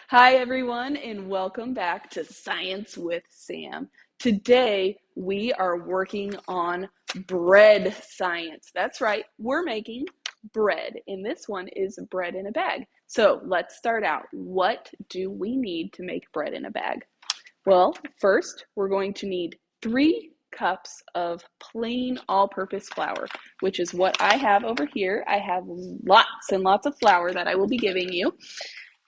Hi, everyone, and welcome back to Science with Sam. Today, we are working on bread science. That's right, we're making bread, and this one is bread in a bag. So let's start out. What do we need to make bread in a bag? Well, first, we're going to need 3 cups of plain all-purpose flour, which is what I have over here. I have lots and lots of flour that I will be giving you.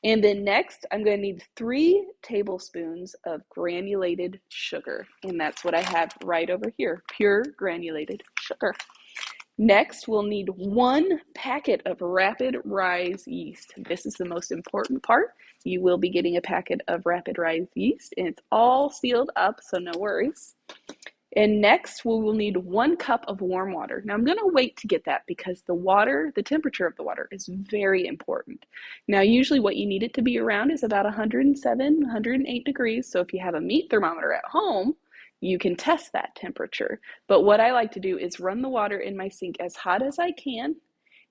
And then next, I'm going to need 3 tablespoons of granulated sugar. And that's what I have right over here, pure granulated sugar. Next, we'll need 1 packet of rapid rise yeast. This is the most important part. You will be getting a packet of rapid rise yeast, and it's all sealed up, so no worries. And next, we will need 1 cup of warm water. Now, I'm going to wait to get that because the temperature of the water is very important. Now, usually what you need it to be around is about 107, 108 degrees. So if you have a meat thermometer at home, you can test that temperature. But what I like to do is run the water in my sink as hot as I can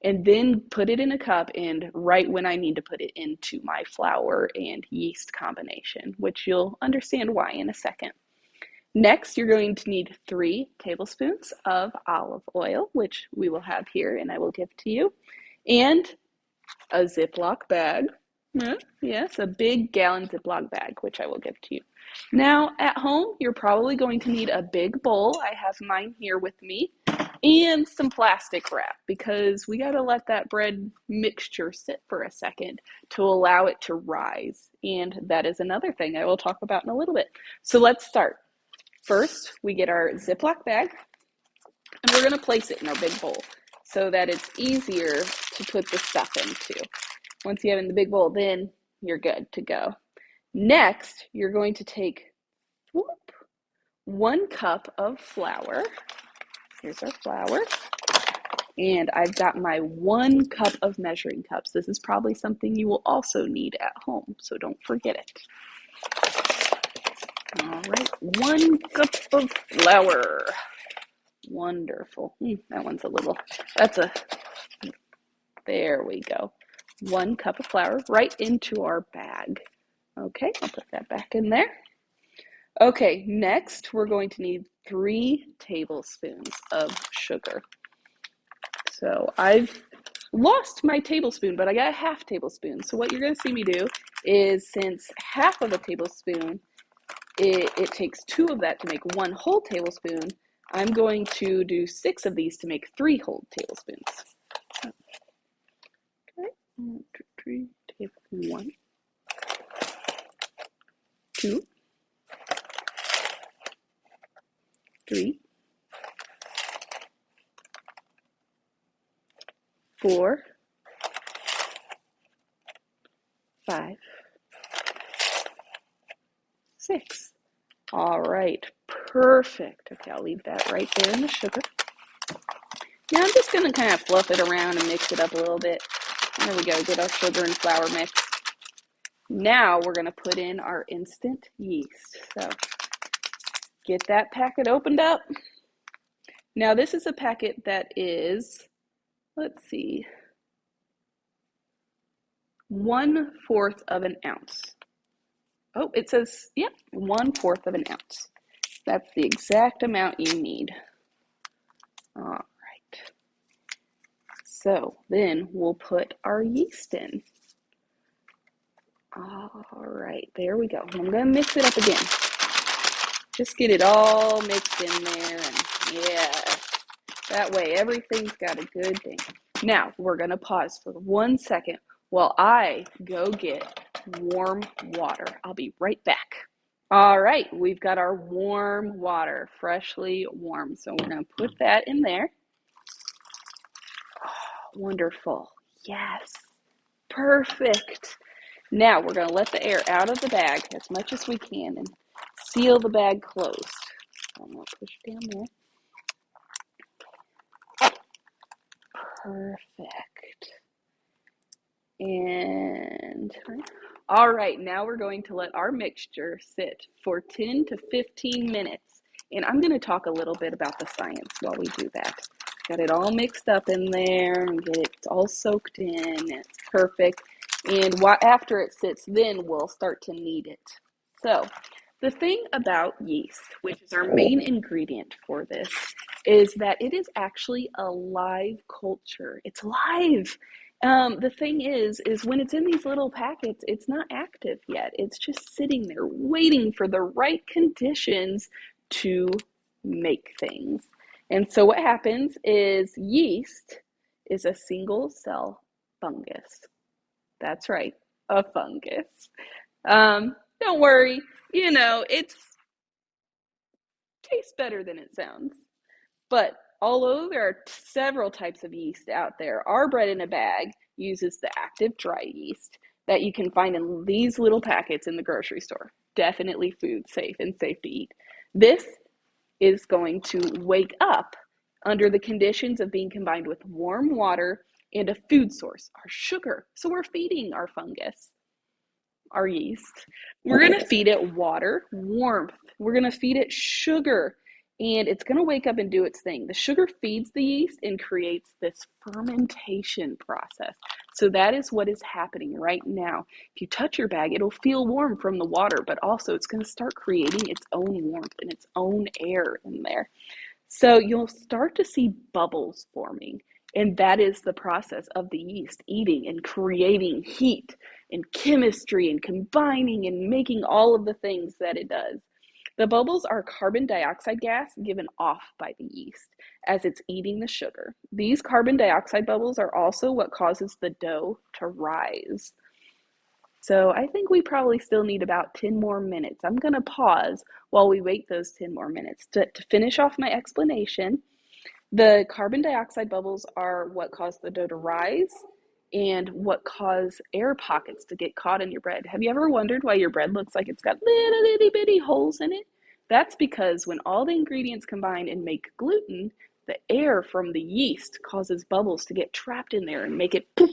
and then put it in a cup, and right when I need to put it into my flour and yeast combination, which you'll understand why in a second. Next, you're going to need 3 tablespoons of olive oil, which we will have here and I will give to you, and a Ziploc bag. Yes, a big gallon Ziploc bag, which I will give to you. Now, at home, you're probably going to need a big bowl. I have mine here with me, and some plastic wrap because we got to let that bread mixture sit for a second to allow it to rise. And that is another thing I will talk about in a little bit. So let's start. First, we get our Ziploc bag, and we're going to place it in our big bowl so that it's easier to put the stuff into. Once you have it in the big bowl, then you're good to go. Next, you're going to take 1 cup of flour. Here's our flour. And I've got my 1 cup of measuring cups. This is probably something you will also need at home, so don't forget it. All right, 1 cup of flour. Wonderful. That one's there we go. 1 cup of flour right into our bag. Okay, I'll put that back in there. Okay, next we're going to need 3 tablespoons of sugar. So I've lost my tablespoon, but I got a half tablespoon. So what you're going to see me do is, since half of a tablespoon, it takes 2 of that to make 1 whole tablespoon, I'm going to do 6 of these to make 3 whole tablespoons. Okay, 1, 2, 3, take 1, 2, 3, 4, 5, 6. All right, perfect. Okay, I'll leave that right there in the sugar. Now I'm just going to kind of fluff it around and mix it up a little bit. There we go, get our sugar and flour mix. Now we're going to put in our instant yeast. So get that packet opened up. Now this is a packet that is, let's see, 1/4 of an ounce. Oh, it says, yep, 1/4 of an ounce. That's the exact amount you need. All right. So then we'll put our yeast in. All right, there we go. I'm going to mix it up again. Just get it all mixed in there, and yeah, that way everything's got a good thing. Now we're going to pause for 1 second while I go get warm water. I'll be right back. All right, we've got our warm water, freshly warm. So we're going to put that in there. Oh, wonderful. Yes, perfect. Now we're going to let the air out of the bag as much as we can and seal the bag closed. I'm going to push down there. Perfect. And all right, now we're going to let our mixture sit for 10 to 15 minutes. And I'm going to talk a little bit about the science while we do that. Got it all mixed up in there and get it all soaked in. It's perfect. And after it sits, then we'll start to knead it. So the thing about yeast, which is our main ingredient for this, is that it is actually a live culture. It's live. The thing is when it's in these little packets, it's not active yet. It's just sitting there waiting for the right conditions to make things. And so what happens is yeast is a single cell fungus. That's right, a fungus. Don't worry, it tastes better than it sounds. But although there are several types of yeast out there, our bread in a bag uses the active dry yeast that you can find in these little packets in the grocery store. Definitely food safe and safe to eat. This is going to wake up under the conditions of being combined with warm water and a food source, our sugar. So we're feeding our fungus, our yeast. We're going to feed it water, warmth. We're going to feed it sugar, and it's going to wake up and do its thing. The sugar feeds the yeast and creates this fermentation process. So that is what is happening right now. If you touch your bag, it'll feel warm from the water, but also it's going to start creating its own warmth and its own air in there. So you'll start to see bubbles forming, and that is the process of the yeast eating and creating heat and chemistry and combining and making all of the things that it does. The bubbles are carbon dioxide gas given off by the yeast as it's eating the sugar. These carbon dioxide bubbles are also what causes the dough to rise. So I think we probably still need about 10 more minutes. I'm going to pause while we wait those 10 more minutes. To finish off my explanation, the carbon dioxide bubbles are what cause the dough to rise and what cause air pockets to get caught in your bread. Have you ever wondered why your bread looks like it's got little itty bitty holes in it? That's because when all the ingredients combine and make gluten, the air from the yeast causes bubbles to get trapped in there and make it poof.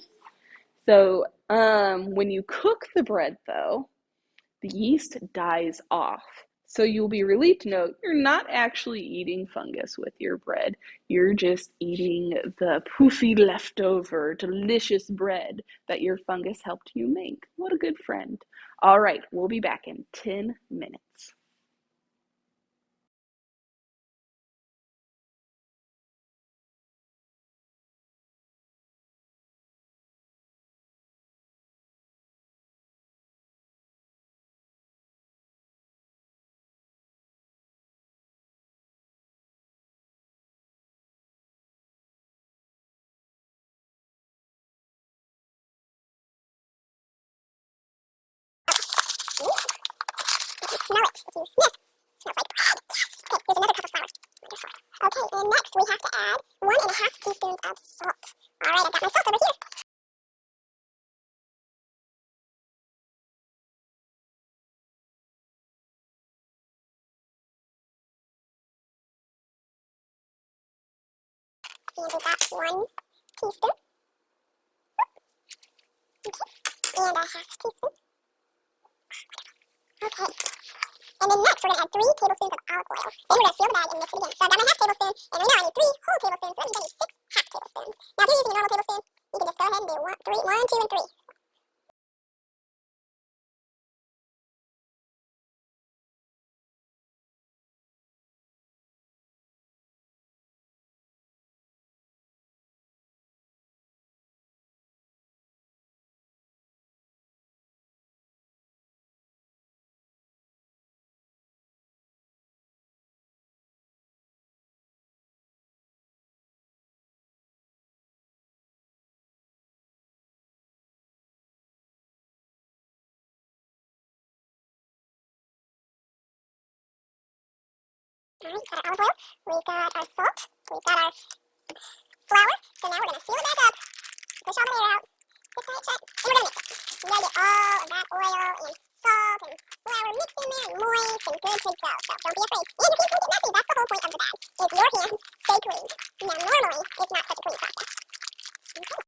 So when you cook the bread, though, the yeast dies off. So you'll be relieved to know you're not actually eating fungus with your bread. You're just eating the poofy leftover delicious bread that your fungus helped you make. What a good friend. All right, we'll be back in 10 minutes. Smell it if you sniff. Smells like bread. Okay, here's another cup of flour. Wonderful. Okay, and next we have to add 1.5 teaspoons of salt. Alright, I've got my salt over here. And we've got 1 teaspoon. Okay, and a half teaspoon. Okay. And then next, we're going to add 3 tablespoons of olive oil. Then we're going to seal the bag and mix it again. So I've got my half tablespoon, and I know I need 3 whole tablespoons, so that means I need 6 half tablespoons. Now, if you're using a normal tablespoon, you can just go ahead and do 1, 2, and 3. Alright, we've got our olive oil, we've got our salt, we've got our flour. So now we're going to seal it back up, push all the air out, good tight shut, and we're going to mix it. You got to get all of that oil and salt and flour mixed in there and moist and good to go. So don't be afraid. And your hands won't get messy. That's the whole point of the bag. Is your hands stay clean. Now normally, it's not such a clean process. Okay.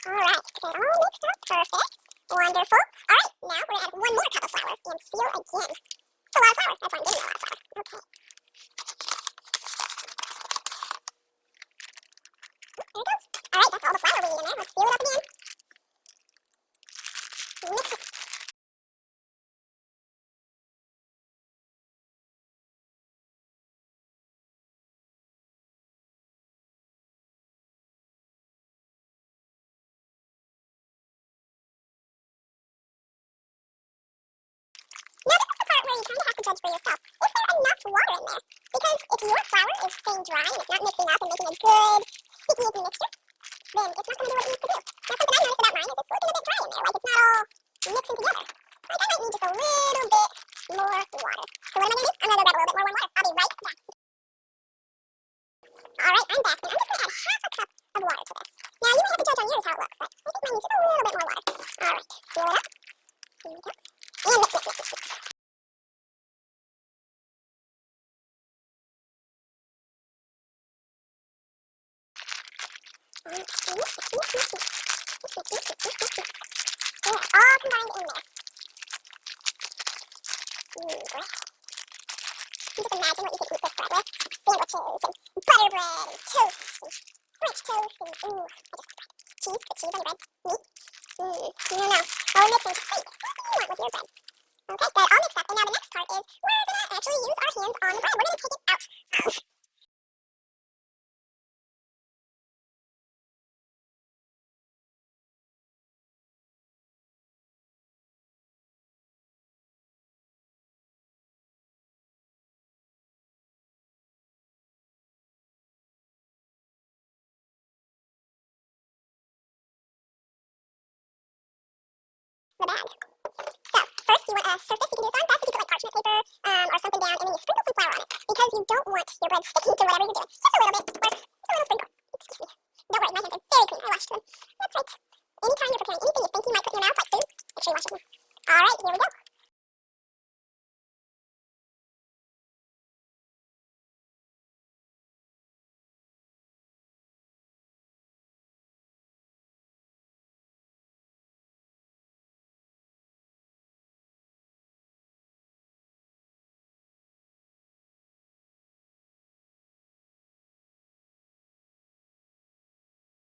Alright, got it all mixed up. Perfect. Wonderful. Alright, now we're going to add one more cup of flour and seal again. It's a lot of flour. That's why I'm getting a lot of flour. Okay. There it goes. Alright, that's all the flour we need in there. Let's seal it up again. Mix it. Now this is the part where you kind of have to judge for yourself. Is there enough water in there? Because if your flour is staying dry and it's not mixing up and making a good sticky mixture, then it's not going to do what it needs to do. Now something I noticed about mine is it's looking a bit dry in there, like it's not all mixing together. Like I might need just a little bit more water. So what am I going to do? I'm going to go grab a little bit more warm water. I'll be right back. Alright, I'm back, and I'm just going to add half a cup of water to this. Now you may have to judge on yours how it looks, but I think mine needs just a little bit more water. Alright, seal it up. Here we go. And mix, mix, mix, mix, mix. Mix, mix, mix, mix, mix, mix. Mix, mix, mix, mix, mix, mix. There, all combined in there. Great. You just imagine what you could eat this bread with. Sandwiches and butter bread and toast and French toast and ooh, I just love bread. Cheese, put cheese on your bread. Meat. No, no. Go mix and sweet. What do you want with your bread? Okay, got it all mixed up. And now the next part is we're gonna actually use our hands on the bread. We're gonna take it out. The bag. So, first you want a surface, you can do this on best if you put like parchment paper or something down, and then you sprinkle some flour on it because you don't want your bread sticking to whatever you're doing. Just a little bit, or just a little sprinkle. Excuse me. Don't worry, my hands are very clean. I washed them. That's right. Anytime you're preparing anything you think you might put in your mouth, like food, make sure you wash it. Alright, here we go.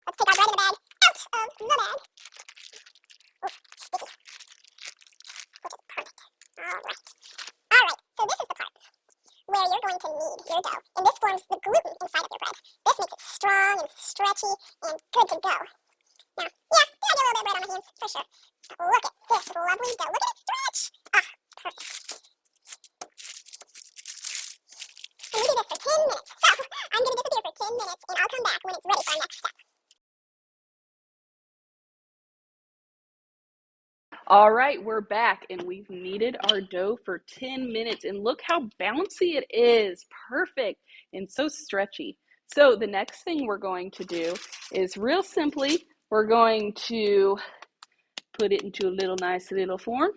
Let's take our bread in the bag out of the bag. Oh, sticky. Which is perfect. Alright. Alright, so this is the part where you're going to knead your dough. And this forms the gluten inside of your bread. This makes it strong and stretchy and good to go. Now, yeah, I get a little bit of bread on my hands, for sure. But look at this lovely dough. Look at it stretch. Ah, perfect. And we do this for 10 minutes. So, I'm going to disappear for 10 minutes and I'll come back when it's ready for our next step. All right, we're back and we've kneaded our dough for 10 minutes and look how bouncy it is. Perfect and so stretchy. So the next thing we're going to do is real simply, we're going to put it into a little nice little form,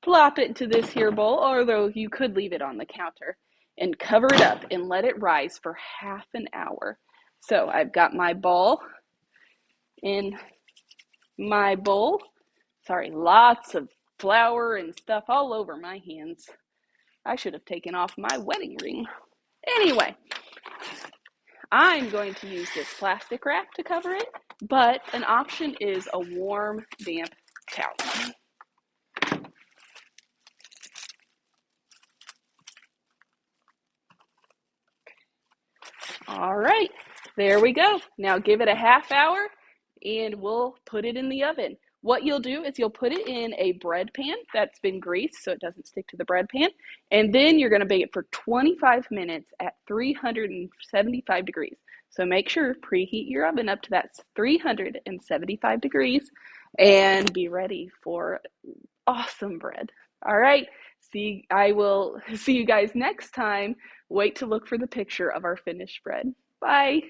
plop it into this here bowl, although you could leave it on the counter, and cover it up and let it rise for half an hour. So I've got my ball in my bowl. Sorry, lots of flour and stuff all over my hands. I should have taken off my wedding ring. Anyway, I'm going to use this plastic wrap to cover it, but an option is a warm, damp towel. All right, there we go. Now give it a half hour and we'll put it in the oven. What you'll do is you'll put it in a bread pan that's been greased so it doesn't stick to the bread pan. And then you're going to bake it for 25 minutes at 375 degrees. So make sure preheat your oven up to that 375 degrees and be ready for awesome bread. All right. I will see you guys next time. Wait to look for the picture of our finished bread. Bye.